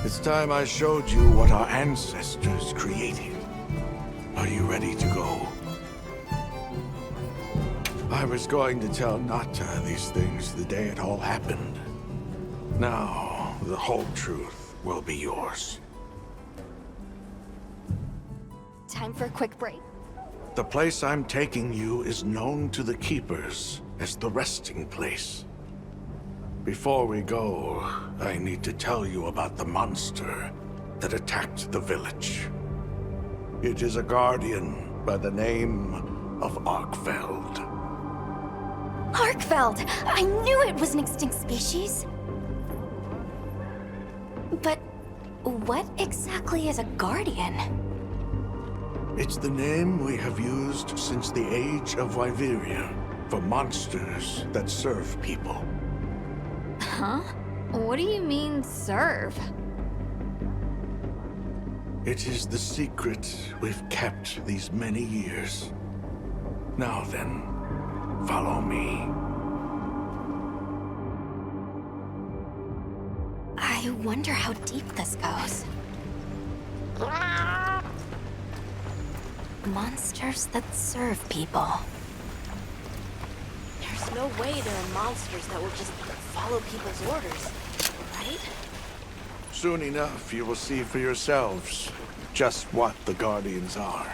It's time I showed you what our ancestors created. Are you ready to go? I was going to tell Nata these things the day it all happened. Now, the whole truth will be yours. Time for a quick break. The place I'm taking you is known to the Keepers as the resting place. Before we go, I need to tell you about the monster that attacked the village. It is a guardian by the name of Arkfeld. Arkfeld! I knew it was an extinct species! But what exactly is a guardian? It's the name we have used since the age of Wyveria for monsters that serve people. Huh? What do you mean, serve? It is the secret we've kept these many years. Now then, follow me. I wonder how deep this goes. Monsters that serve people. There's no way there are monsters that will just follow people's orders, right? Soon enough, you will see for yourselves just what the Guardians are.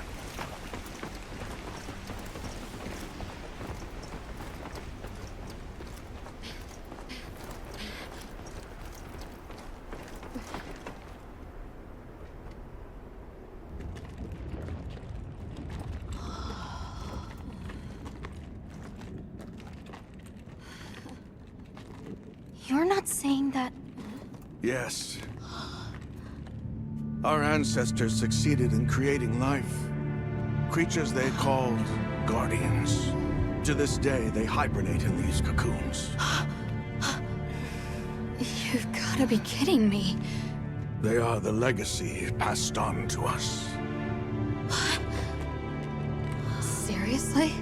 You're not saying that... Yes. Our ancestors succeeded in creating life. Creatures they called Guardians. To this day, they hibernate in these cocoons. You've gotta be kidding me. They are the legacy passed on to us. Seriously?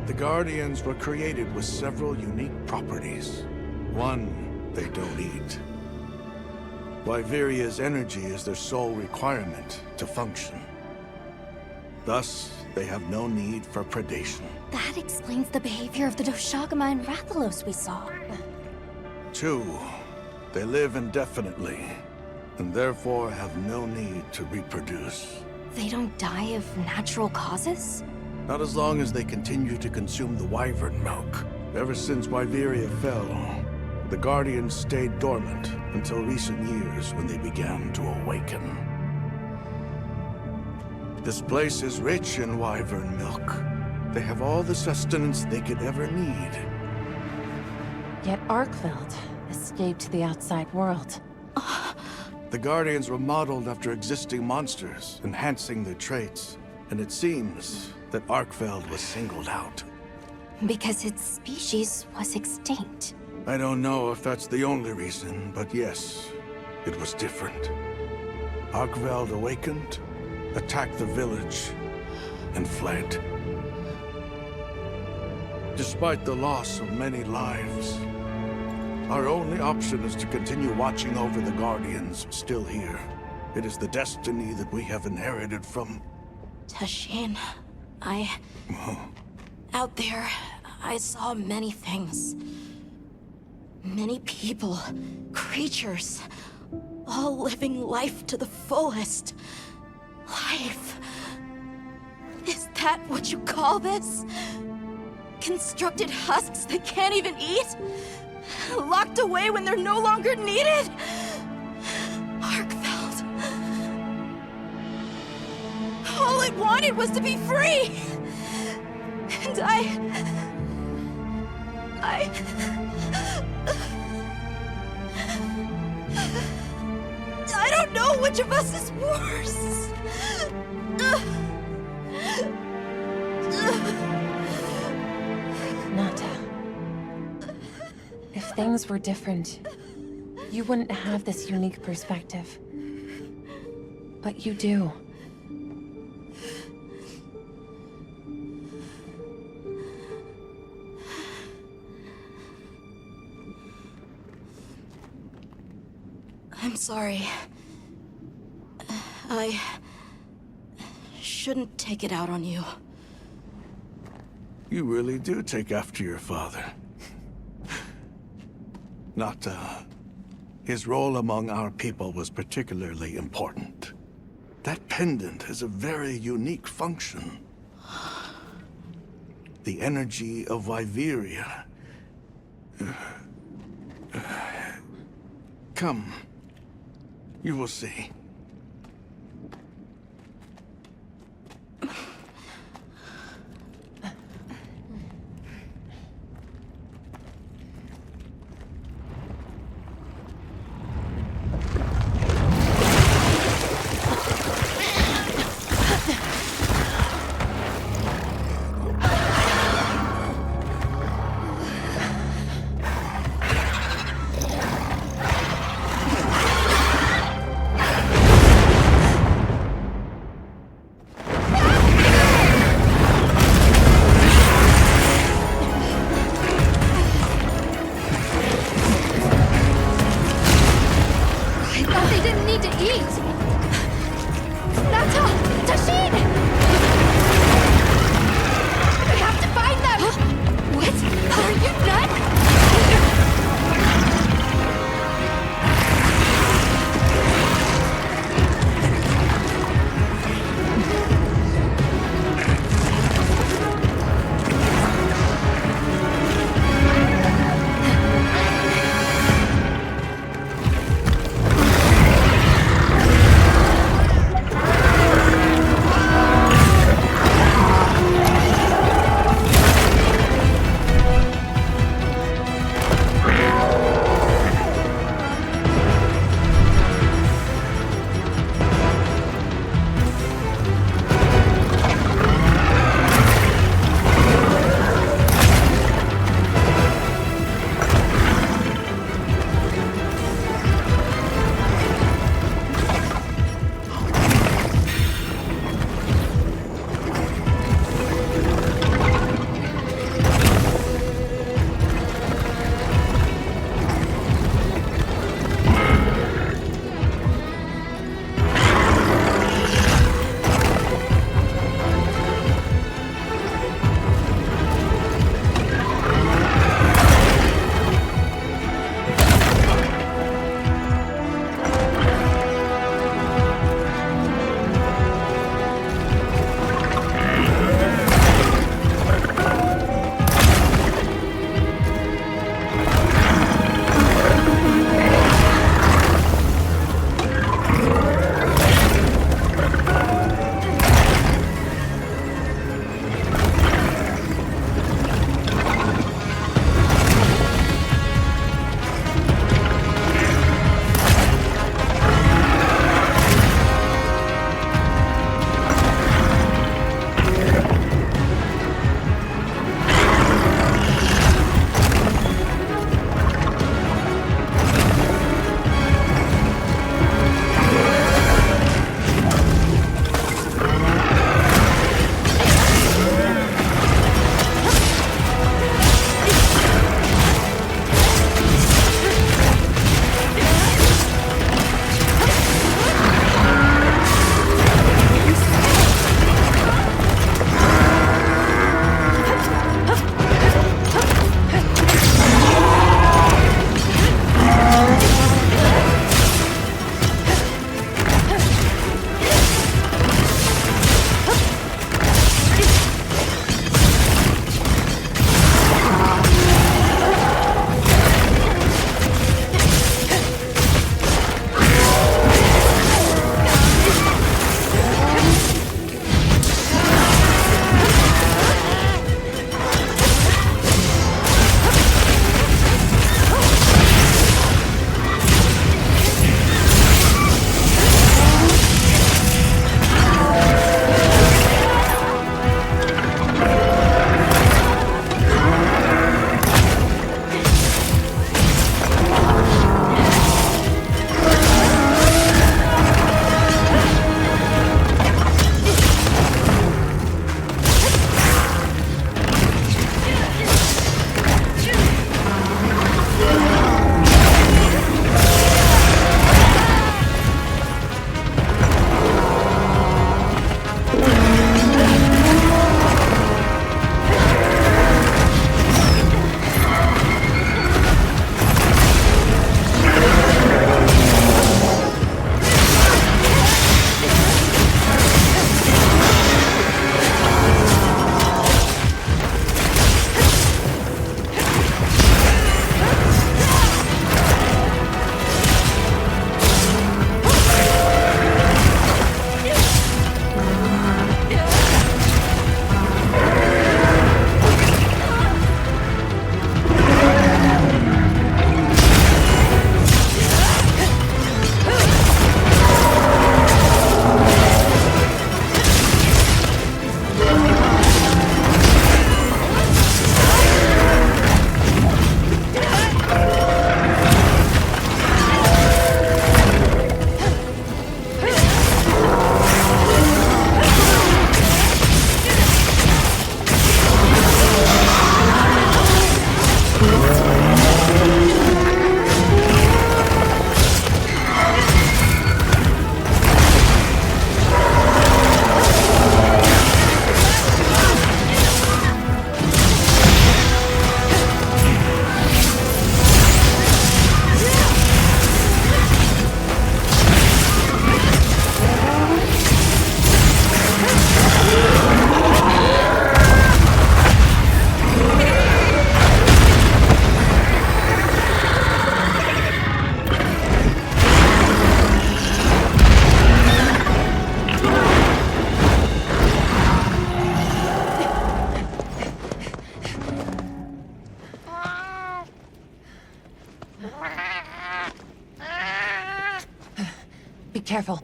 The Guardians were created with several unique properties. One, they don't eat. Wyveria's energy is their sole requirement to function. Thus, they have no need for predation. That explains the behavior of the Doshagama and Rathalos we saw. Two, they live indefinitely, and therefore have no need to reproduce. They don't die of natural causes? Not as long as they continue to consume the wyvern milk. Ever since Wyveria fell, the Guardians stayed dormant until recent years when they began to awaken. This place is rich in wyvern milk. They have all the sustenance they could ever need. Yet Arkfeld escaped to the outside world. The Guardians were modeled after existing monsters, enhancing their traits. And it seems that Arkfeld was singled out. Because its species was extinct. I don't know if that's the only reason, but yes, it was different. Arkfeld awakened, attacked the village, and fled. Despite the loss of many lives, our only option is to continue watching over the Guardians still here. It is the destiny that we have inherited from... Tashin, out there, I saw many things. Many people, creatures, all living life to the fullest. Life. Is that what you call this? Constructed husks that can't even eat? Locked away when they're no longer needed? Arkfeld. All it wanted was to be free! And I don't know which of us is worse. Nata. If things were different, you wouldn't have this unique perspective. But you do. I'm sorry. I shouldn't take it out on you. You really do take after your father. Not, his role among our people was particularly important. That pendant has a very unique function. The energy of Viveria. Come. You will see. Be careful.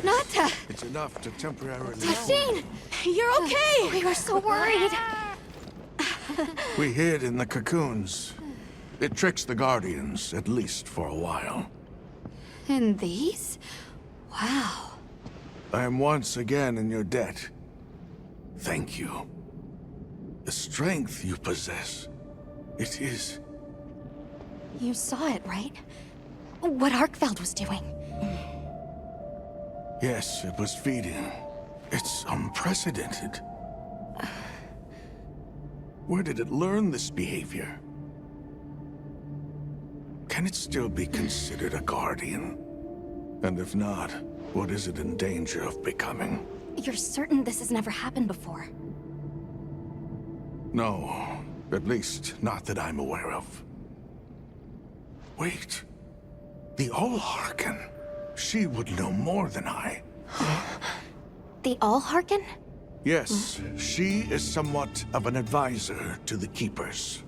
Nata! It's enough to temporarily... Tashine! You're okay! We were so worried. We hid in the cocoons. It tricks the Guardians, at least for a while. And these? Wow. I am once again in your debt. Thank you. The strength you possess, it is... You saw it, right? What Arkfeld was doing. Yes, it was feeding. It's unprecedented. Where did it learn this behavior? Can it still be considered a Guardian? And if not, what is it in danger of becoming? You're certain this has never happened before? No, at least not that I'm aware of. Wait, the Allharken. She would know more than I. The Allharken? Yes, she is somewhat of an advisor to the Keepers.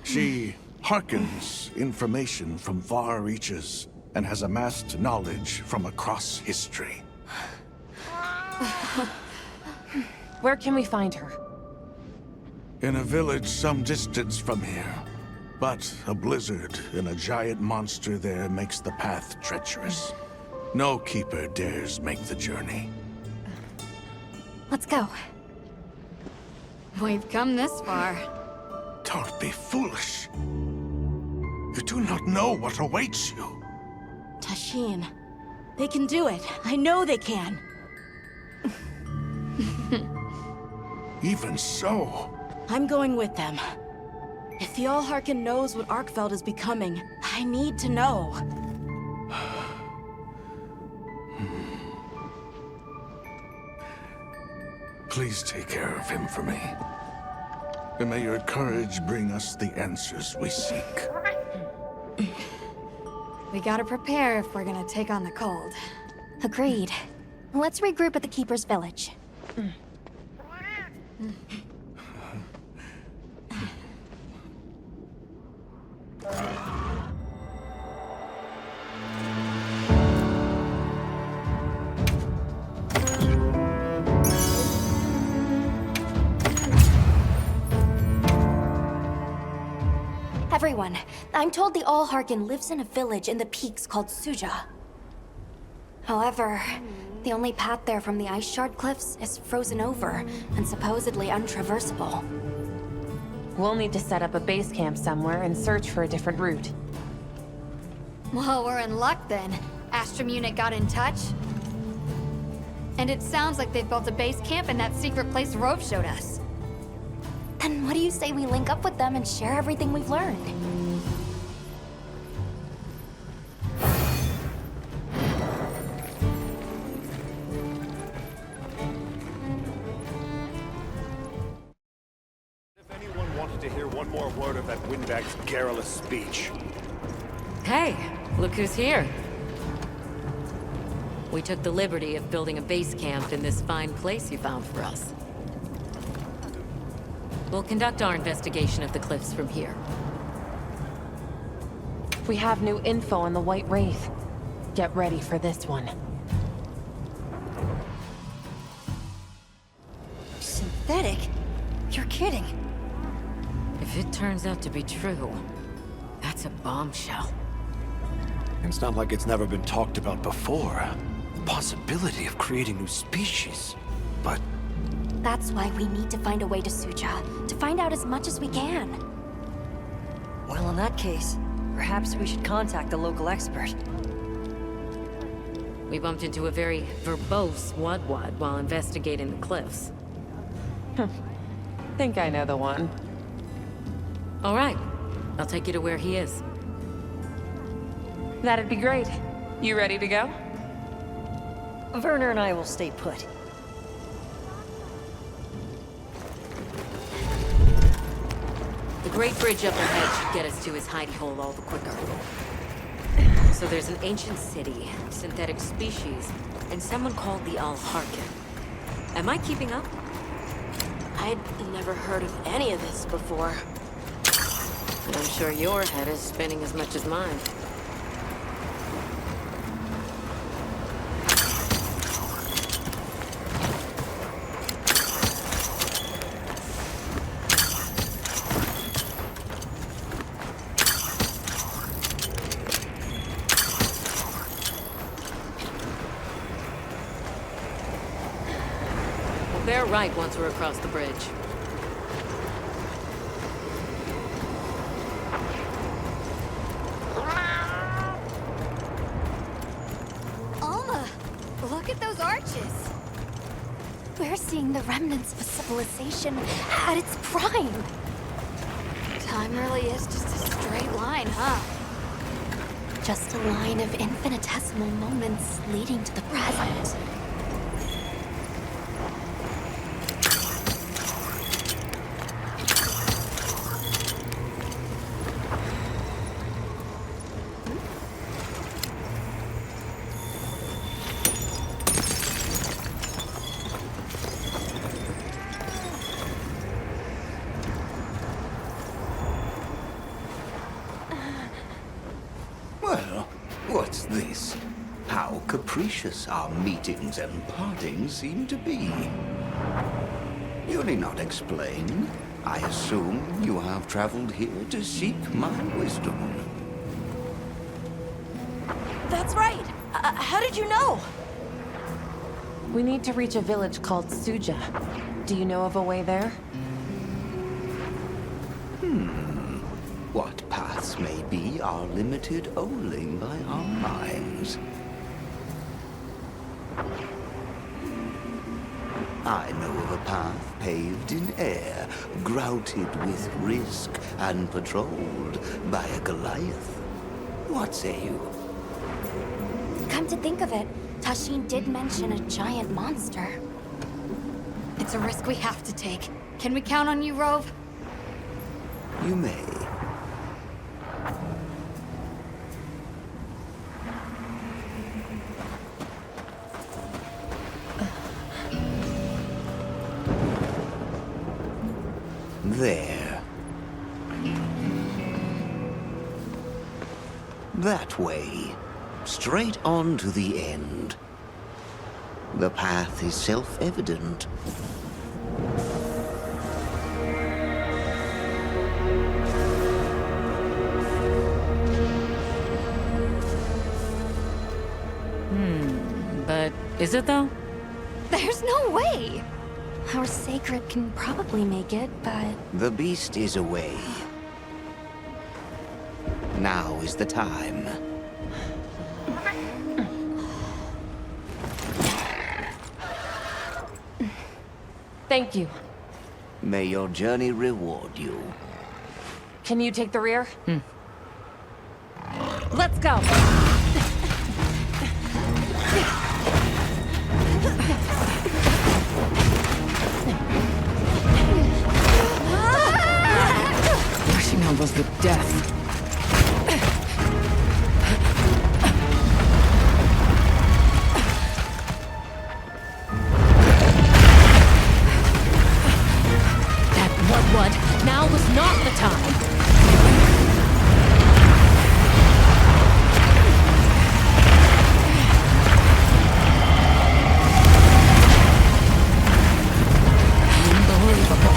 She hearkens information from far reaches and has amassed knowledge from across history. Where can we find her? In a village some distance from here. But a blizzard and a giant monster there makes the path treacherous. No Keeper dares make the journey. Let's go. We've come this far. Don't be foolish. You do not know what awaits you. Tashine. They can do it. I know they can. Even so, I'm going with them. If the Allharken knows what Arkfeld is becoming, I need to know. please take care of him for me. And may your courage bring us the answers we seek. We gotta prepare if we're gonna take on the cold. Agreed. Let's regroup at the Keeper's Village. Everyone, I'm told the Allharken lives in a village in the peaks called Suja. However, the only path there from the Ice Shard Cliffs is frozen over and supposedly untraversable. We'll need to set up a base camp somewhere and search for a different route. Well, we're in luck then. Astrum unit got in touch. And it sounds like they've built a base camp in that secret place Rove showed us. Then what do you say we link up with them and share everything we've learned? If anyone wanted to hear one more word of that windbag's garrulous speech. Hey, look who's here. We took the liberty of building a base camp in this fine place you found for us. We'll conduct our investigation of the cliffs from here. We have new info on the White Wraith. Get ready for this one. Synthetic? You're kidding. If it turns out to be true, that's a bombshell. It's not like it's never been talked about before. The possibility of creating new species. But That's why we need to find a way to Suja, to find out as much as we can. Well, in that case, perhaps we should contact the local expert. We bumped into a very verbose Wadwad while investigating the cliffs. Think I know the one. All right, I'll take you to where he is. That'd be great. You ready to go? Werner and I will stay put. The Great Bridge up ahead should get us to his hidey hole all the quicker. So there's an ancient city, synthetic species, and someone called the Al-Harkin. Am I keeping up? I'd never heard of any of this before. I'm sure your head is spinning as much as mine. We'll bear right once we're across the bridge. Look at those arches. We're seeing the remnants of a civilization at its prime. Time really is just a straight line, huh? Just a line of infinitesimal moments leading to the present. Well, what's this? How capricious our meetings and partings seem to be. You need not explain. I assume you have traveled here to seek my wisdom. That's right. How did you know? We need to reach a village called Suja. Do you know of a way there? What paths may be are limited only by our minds. I know of a path paved in air, grouted with risk, and patrolled by a Goliath. What say you? Come to think of it, Tashin did mention a giant monster. It's a risk we have to take. Can we count on you, Rove? You may. There. That way. Straight on to the end. The path is self-evident. But is it though? There's no way! Our sacred can probably make it, but The beast is away. Now is the time. Thank you. May your journey reward you. Can you take the rear? Let's go! Rushing elbows with death. What? Now was not the time. Unbelievable.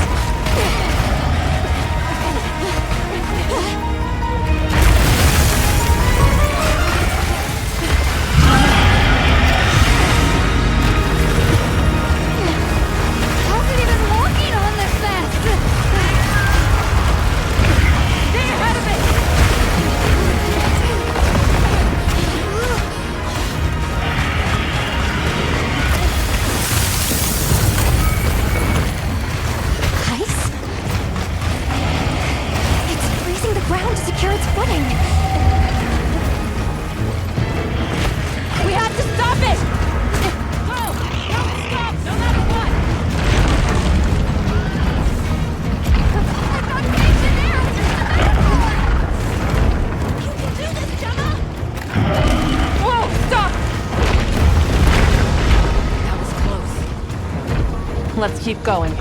Let's keep going.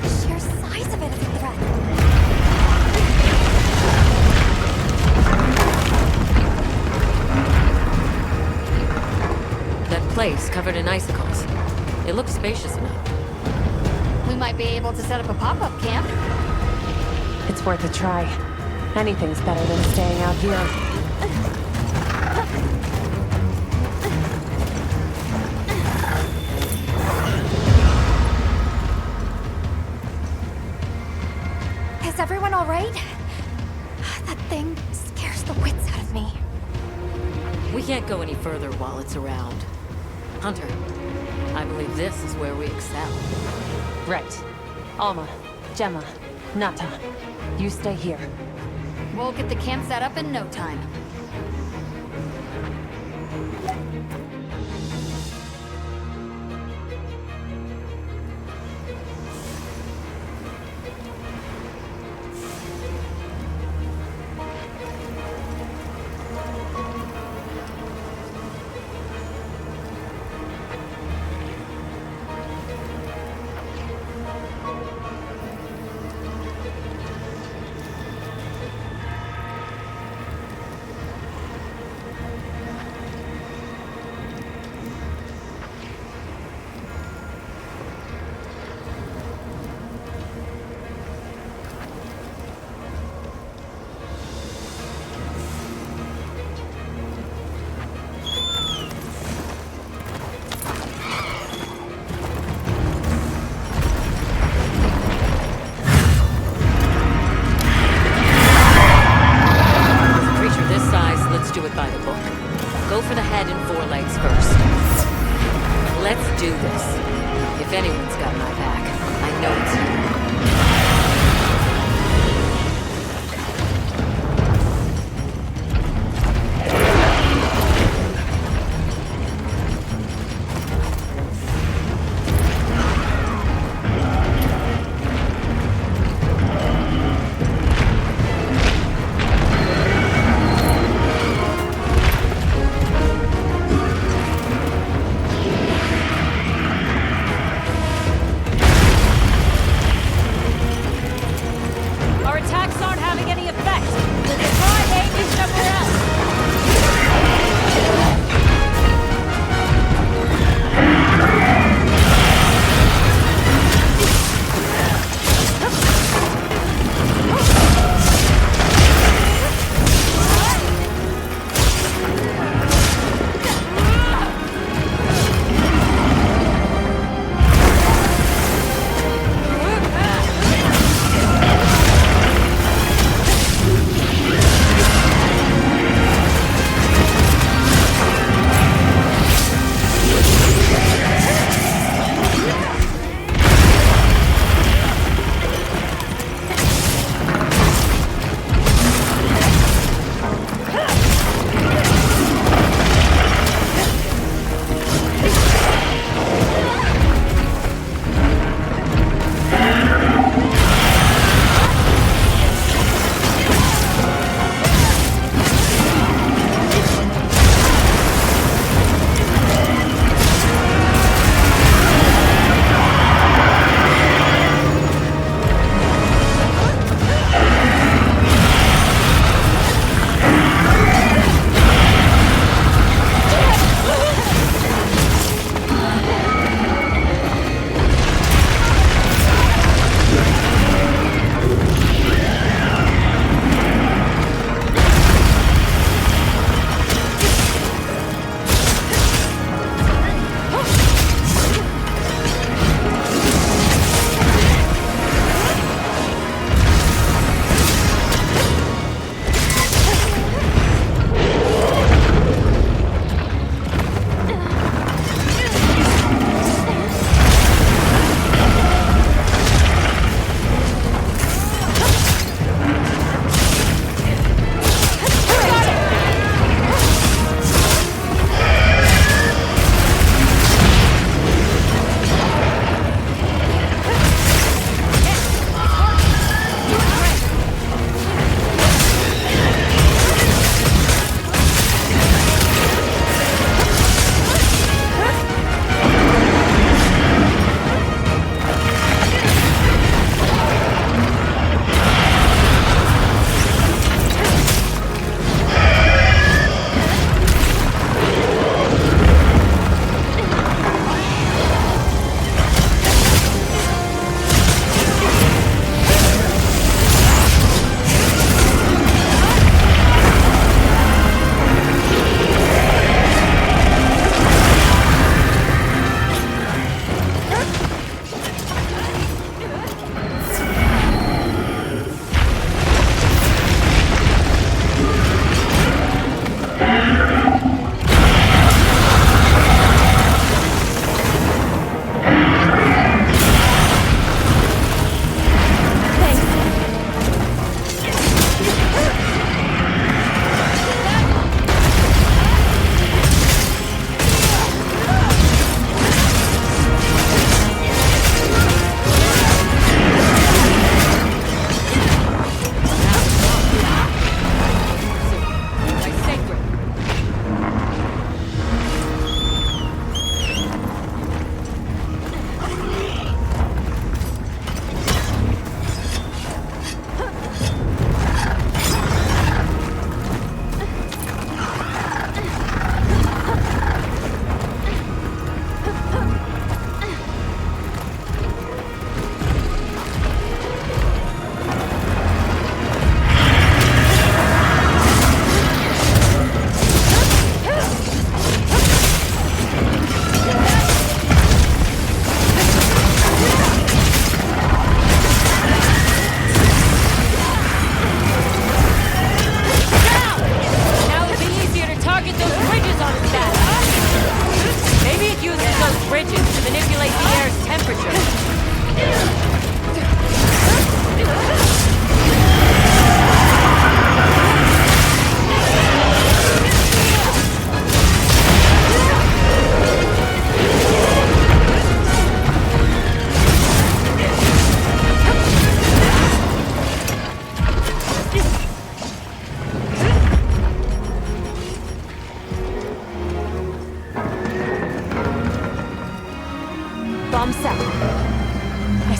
The sheer size of it is a threat. That place covered in icicles. It looks spacious enough. We might be able to set up a pop-up camp. It's worth a try. Anything's better than staying out here. Is everyone all right? That thing scares the wits out of me. We can't go any further while it's around. Hunter, I believe this is where we excel. Right. Alma, Gemma, Nata, you stay here. We'll get the camp set up in no time. Do it by the book. Go for the head and forelegs first. Let's do this. If anyone's got my back, I know it's you.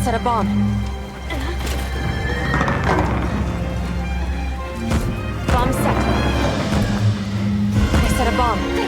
set a bomb. Bomb set. I set a bomb.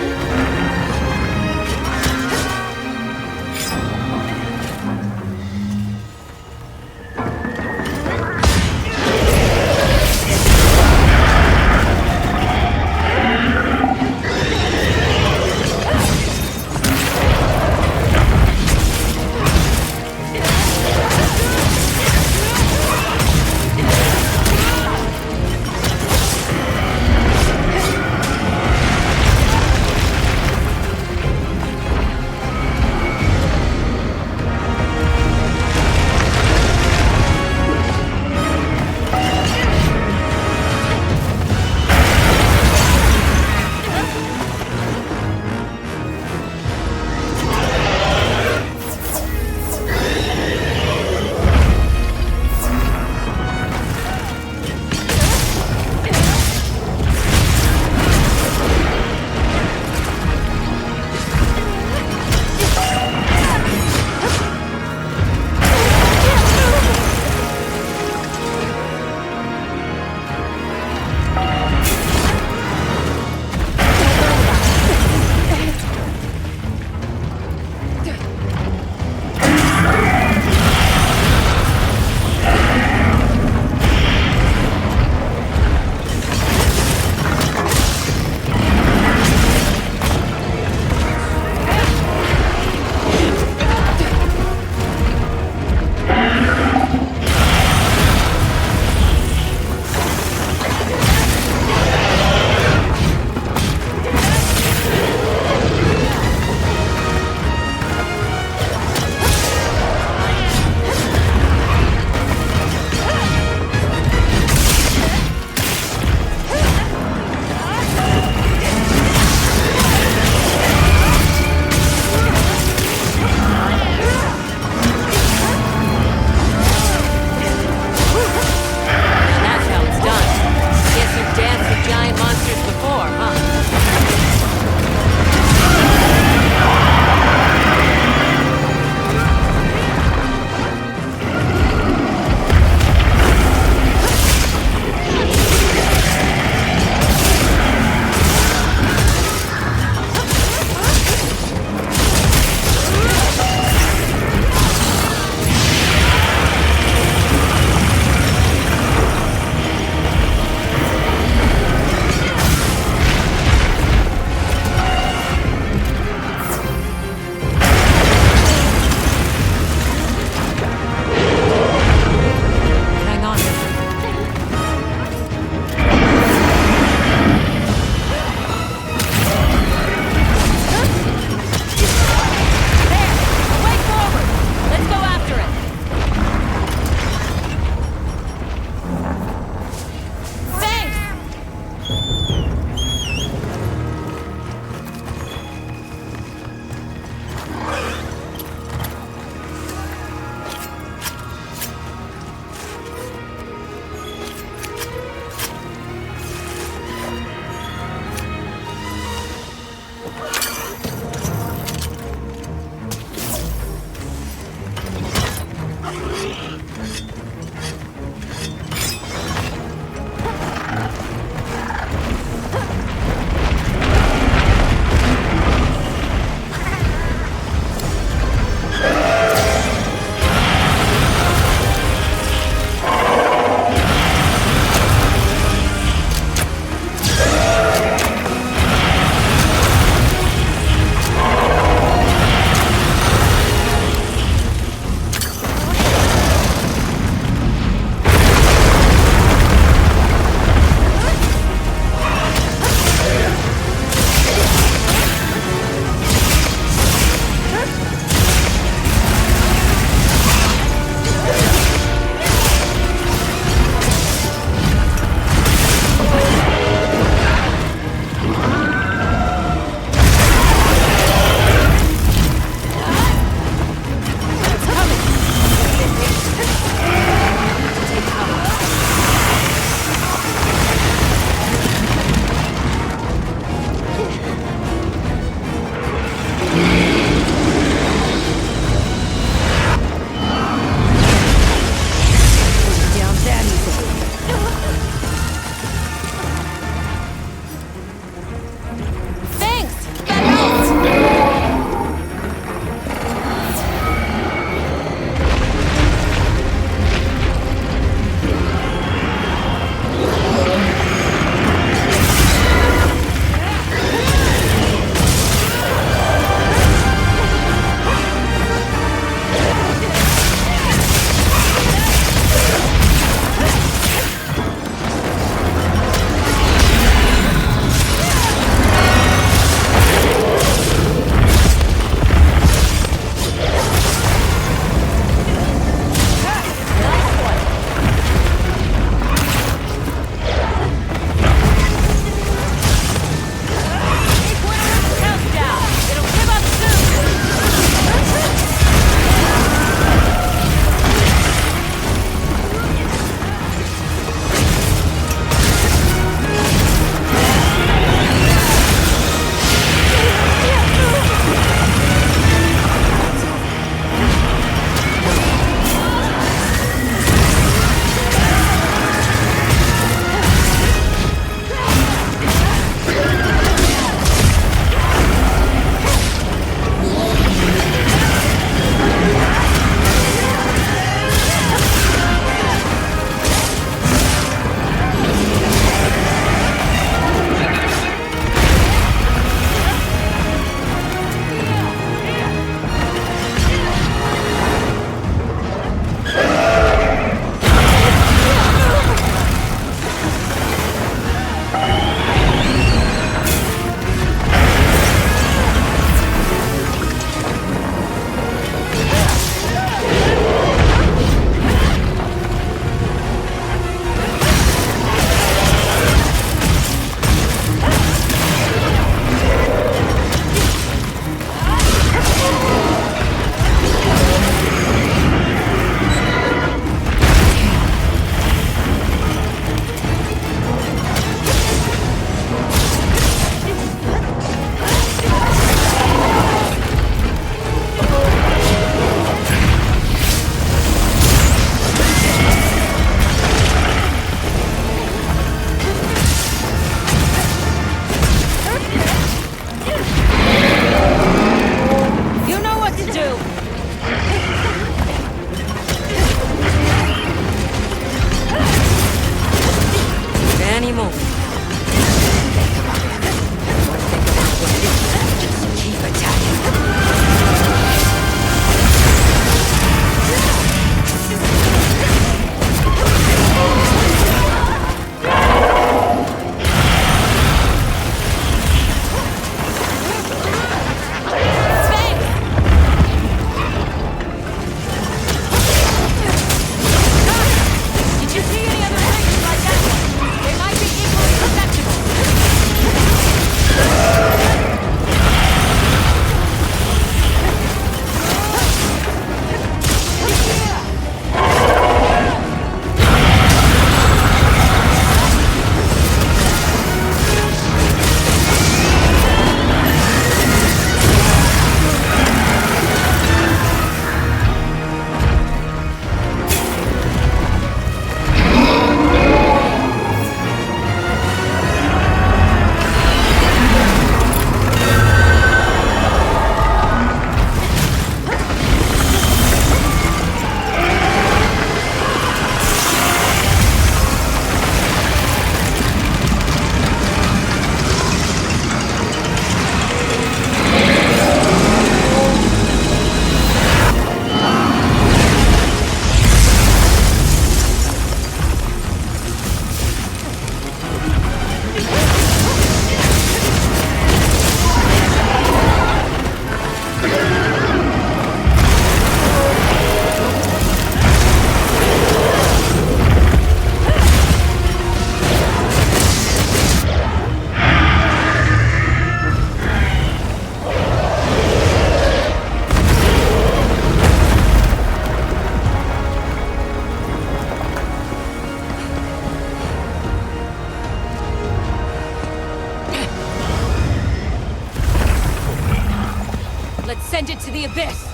send it to the abyss!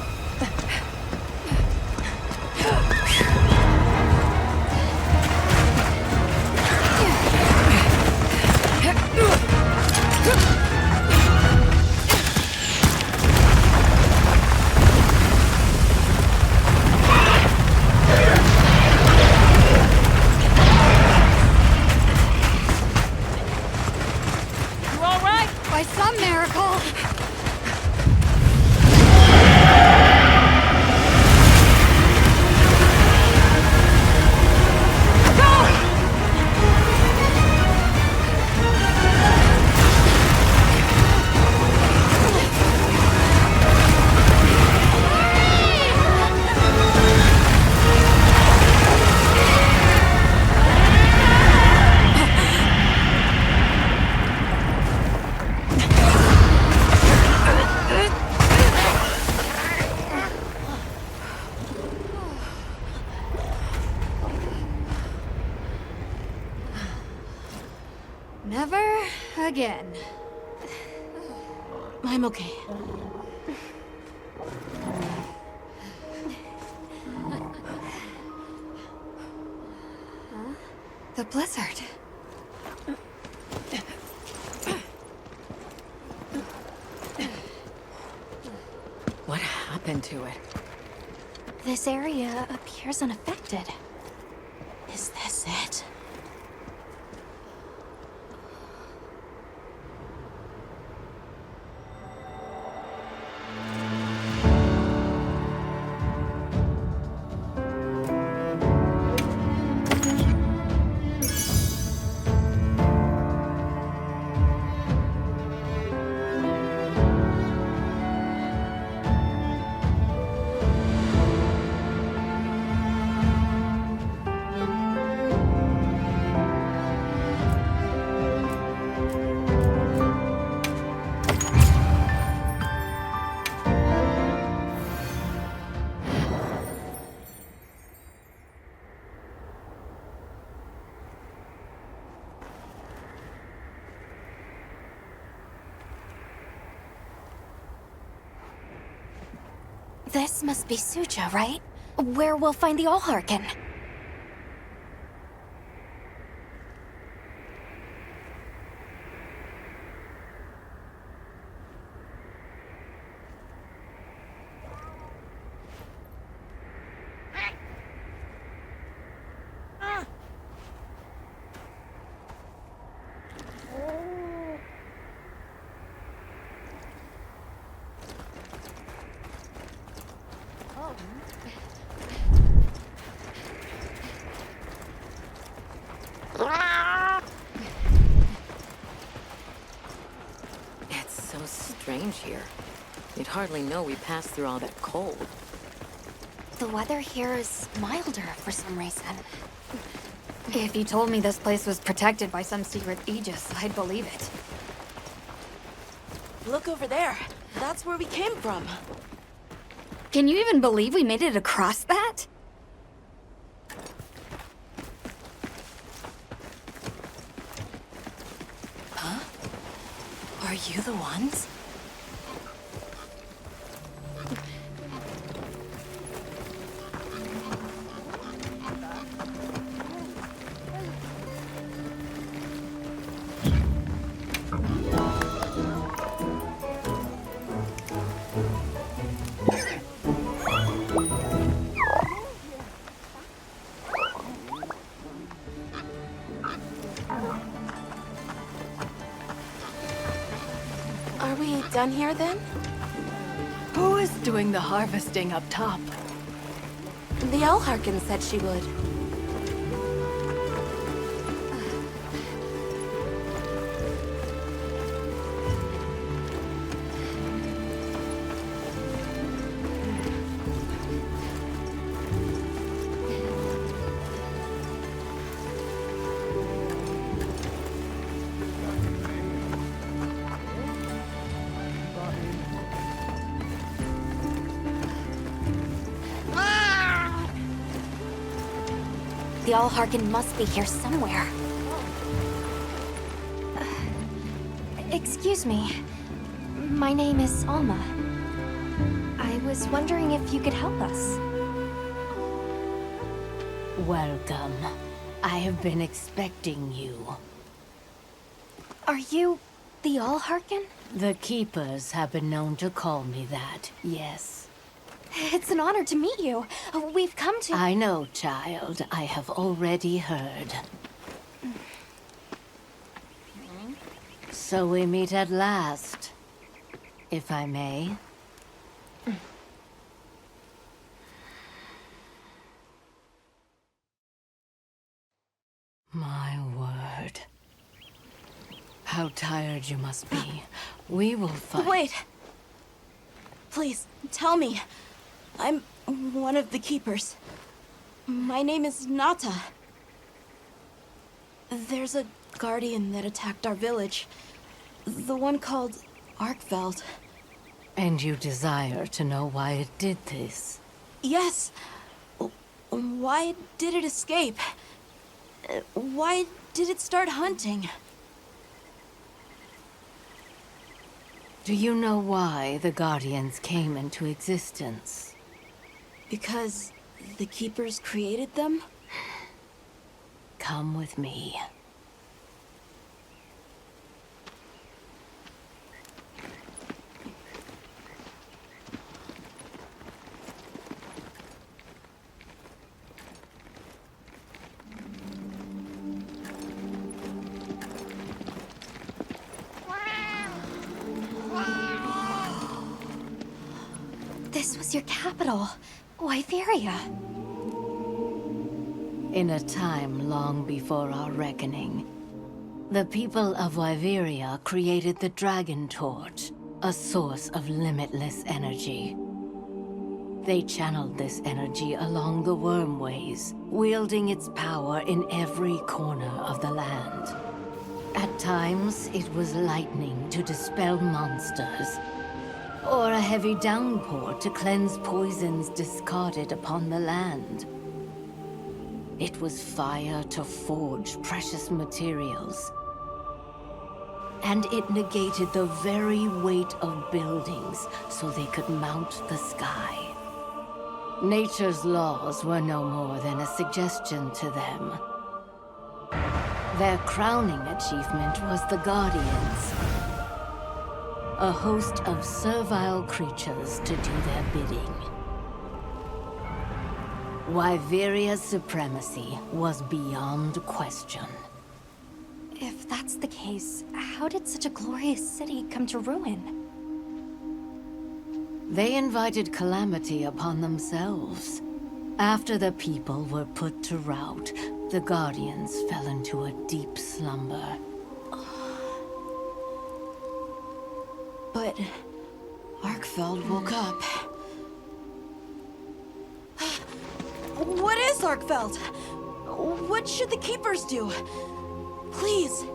By some miracle! Never again. I'm okay. The blizzard. What happened to it? This area appears unaffected. Is this it? This must be Suja, right? Where we'll find the Allharkin. It's so strange here. You'd hardly know we passed through all that cold. The weather here is milder for some reason. If you told me this place was protected by some secret aegis, I'd believe it. Look over there. That's where we came from. Can you even believe we made it across that? Are you the ones? Are we done here then? Who is doing the harvesting up top? The Allharkin said she would. The Allharkin must be here somewhere. Excuse me. My name is Alma. was wondering if you could help us. Welcome. I have been expecting you. Are you the All-Harken? The Keepers have been known to call me that, yes. It's an honor to meet you. We've come to... I know, child. I have already heard. So we meet at last, if I may. My word. How tired you must be. We will fight. Wait! Please, tell me. I'm one of the Keepers. My name is Nata. There's a guardian that attacked our village. The one called Arkveld. And you desire to know why it did this? Yes. Why did it escape? Why did it start hunting? Do you know why the Guardians came into existence? Because the Keepers created them? Come with me. This was your capital, Wyveria. In a time long before our reckoning, the people of Wyveria created the Dragon Torch, a source of limitless energy. They channeled this energy along the wormways, wielding its power in every corner of the land. At times, it was lightning to dispel monsters, or a heavy downpour to cleanse poisons discarded upon the land. It was fire to forge precious materials. And it negated the very weight of buildings so they could mount the sky. Nature's laws were no more than a suggestion to them. Their crowning achievement was the Guardians. A host of servile creatures to do their bidding. Wyveria's supremacy was beyond question. If that's the case, how did such a glorious city come to ruin? They invited calamity upon themselves. After the people were put to rout, the Guardians fell into a deep slumber. But Arkveld woke up. What is Arkveld? What should the Keepers do? Please,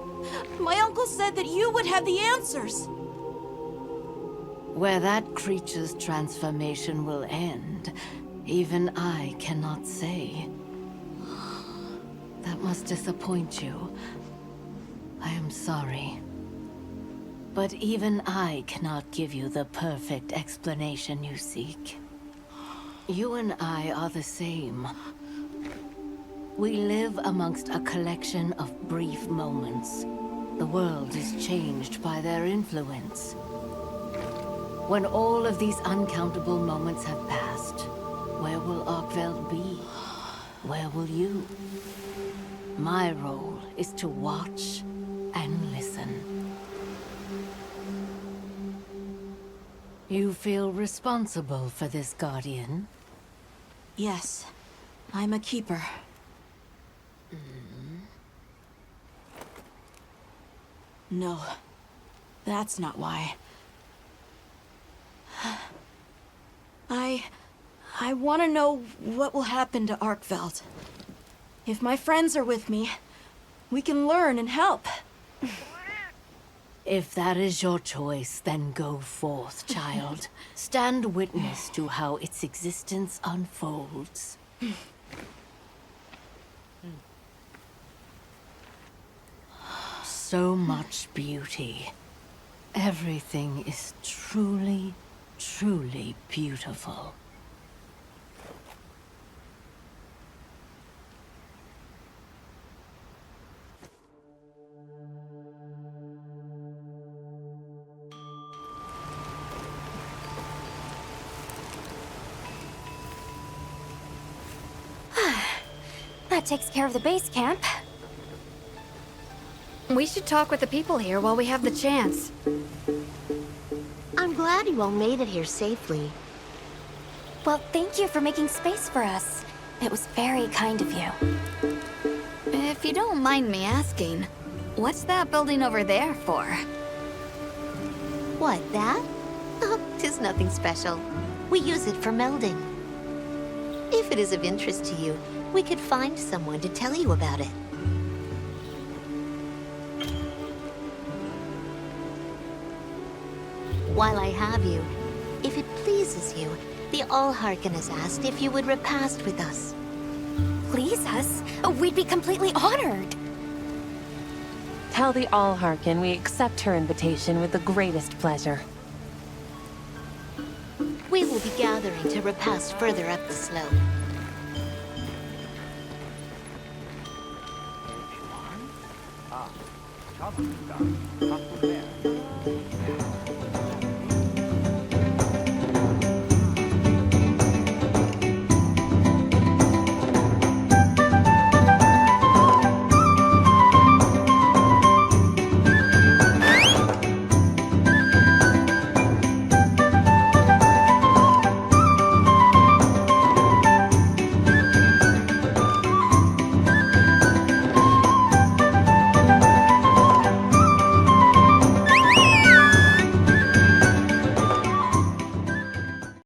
my uncle said that you would have the answers. Where that creature's transformation will end, even I cannot say. That must disappoint you. I am sorry. But even I cannot give you the perfect explanation you seek. You and I are the same. We live amongst a collection of brief moments. The world is changed by their influence. When all of these uncountable moments have passed, where will Arkveld be? Where will you? My role is to watch and listen. You feel responsible for this Guardian? Yes, I'm a Keeper. No, that's not why. I want to know what will happen to Arkveld. If my friends are with me, we can learn and help. If that is your choice, then go forth, child. Stand witness to how its existence unfolds. So much beauty. Everything is truly, truly beautiful. That takes care of the base camp. We should talk with the people here while we have the chance. I'm glad you all made it here safely. Well, thank you for making space for us. It was very kind of you. If you don't mind me asking, what's that building over there for? What, that? Oh, 'tis nothing special. We use it for melding. If it is of interest to you, we could find someone to tell you about it. While I have you, if it pleases you, the Allharken has asked if you would repast with us. Please us? We'd be completely honored. Tell the Allharken we accept her invitation with the greatest pleasure. We will be gathering to repast further up the slope.